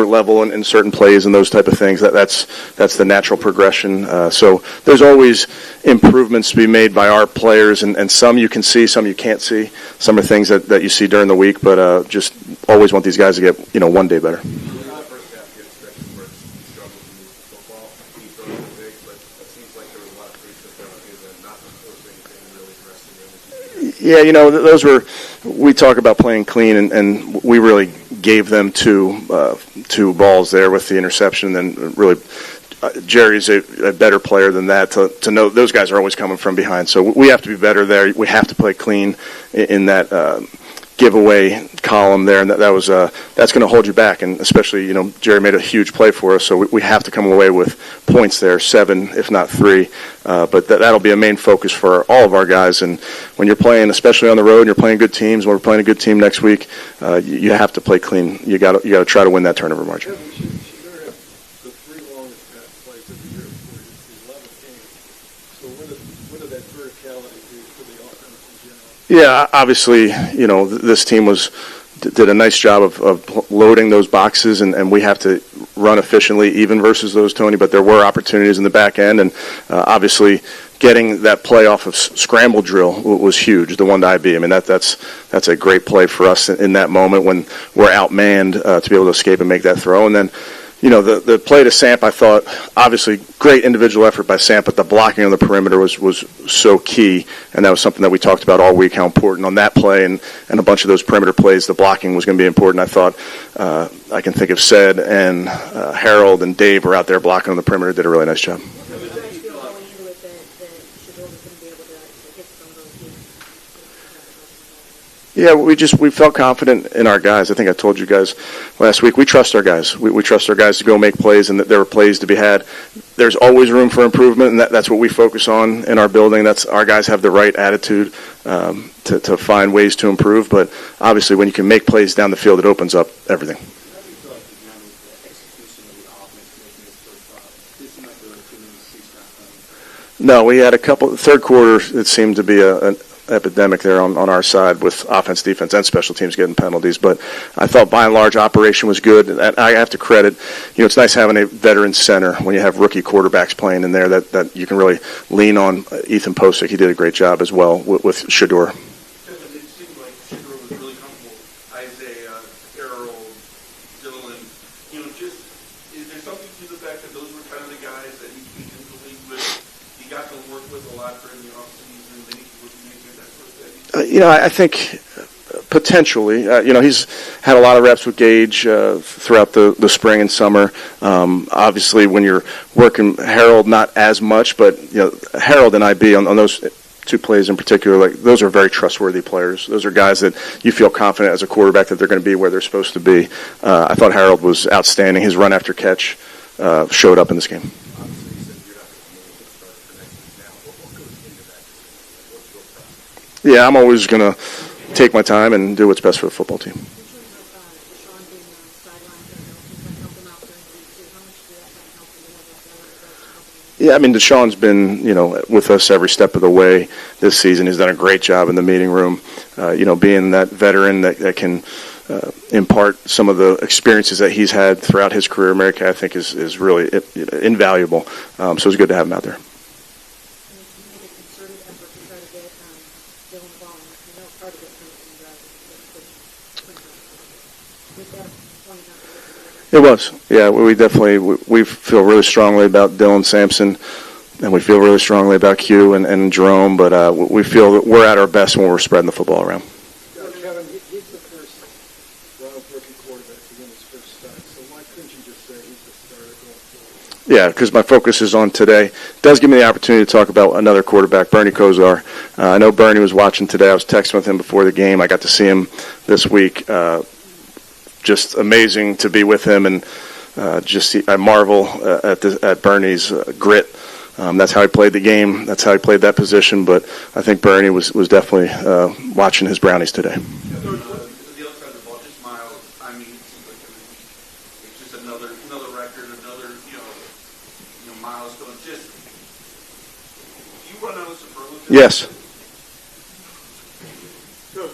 comfort level in certain plays and those type of things. That's the natural progression. So there's always improvements to be made by our players, and some you can see, some you can't see. Some are things that you see during the week, but just always want these guys to get one day better. Yeah, those were, we talk about playing clean, and we really gave them two balls there with the interception. And then really, Jerry's a better player than that to know those guys are always coming from behind. So we have to be better there. We have to play clean in that giveaway column there, and that's going to hold you back. And especially, Jerry made a huge play for us, so we have to come away with points there, 7 if not 3. But that'll be a main focus for all of our guys. And when you're playing, especially on the road, and you're playing good teams. When we're playing a good team next week, you have to play clean. You got to try to win that turnover margin. Yeah, obviously, this team did a nice job of loading those boxes, and we have to run efficiently even versus those, Tony, but there were opportunities in the back end, and obviously getting that play off of scramble drill was huge, the one to IB. I mean, that's a great play for us in that moment when we're outmanned to be able to escape and make that throw. And then, the play to Samp, I thought, obviously, great individual effort by Samp, but the blocking on the perimeter was so key, and that was something that we talked about all week, how important on that play and a bunch of those perimeter plays, the blocking was going to be important. I thought, I can think of Sed and Harold and Dave were out there blocking on the perimeter, did a really nice job. Yeah, we felt confident in our guys. I think I told you guys last week, we trust our guys. We trust our guys to go make plays, and that there are plays to be had. There's always room for improvement, and that's what we focus on in our building. That's our guys have the right attitude to find ways to improve. But obviously, when you can make plays down the field, it opens up everything. No, we had a couple. Third quarter, it seemed to be an epidemic there on our side with offense, defense, and special teams getting penalties. But I thought by and large operation was good. And I have to credit, it's nice having a veteran center when you have rookie quarterbacks playing in there that you can really lean on. Ethan Posick, he did a great job as well with Shedeur. It seemed like Shedeur was really comfortable. Isaiah, Harold, Dylan, is there something to the fact that those were kind of the guys that he came into the league with? He got to work with a lot during the offseason. Then he was using that first day. I think potentially, he's had a lot of reps with Gage throughout the spring and summer. Obviously, when you're working Harold, not as much, but Harold and IB on those two plays in particular, those are very trustworthy players. Those are guys that you feel confident as a quarterback that they're going to be where they're supposed to be. I thought Harold was outstanding. His run after catch showed up in this game. Yeah, I'm always going to take my time and do what's best for the football team. Yeah, Deshaun's been, with us every step of the way this season. He's done a great job in the meeting room, being that veteran that can impart some of the experiences that he's had throughout his career. America, I think, is really invaluable. So it's good to have him out there. It was. Yeah, we feel really strongly about Dylan Sampson, and we feel really strongly about Q and Jerome, but we feel that we're at our best when we're spreading the football around. Kevin, he's the first round rookie quarterback to win his first start, so why couldn't you just say he's the starter going forward? Yeah, because my focus is on today. It does give me the opportunity to talk about another quarterback, Bernie Kosar. I know Bernie was watching today. I was texting with him before the game. I got to see him this week. Just amazing to be with him, and I marvel at Bernie's grit. That's how he played the game. That's how he played that position. But I think Bernie was definitely watching his Brownies today. The other side of the ball, just Miles. It seems like every week it's just another record, another Miles going. Just do you run out of superlatives? Yes. Coach,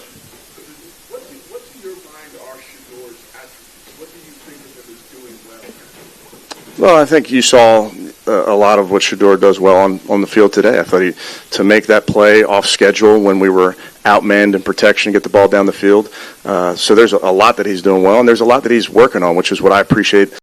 what in your mind are Shedeur's attributes? What do you think of him as doing Well, I think you saw a lot of what Shedeur does well on the field today. I thought to make that play off schedule when we were outmanned in protection, get the ball down the field. So there's a lot that he's doing well, and there's a lot that he's working on, which is what I appreciate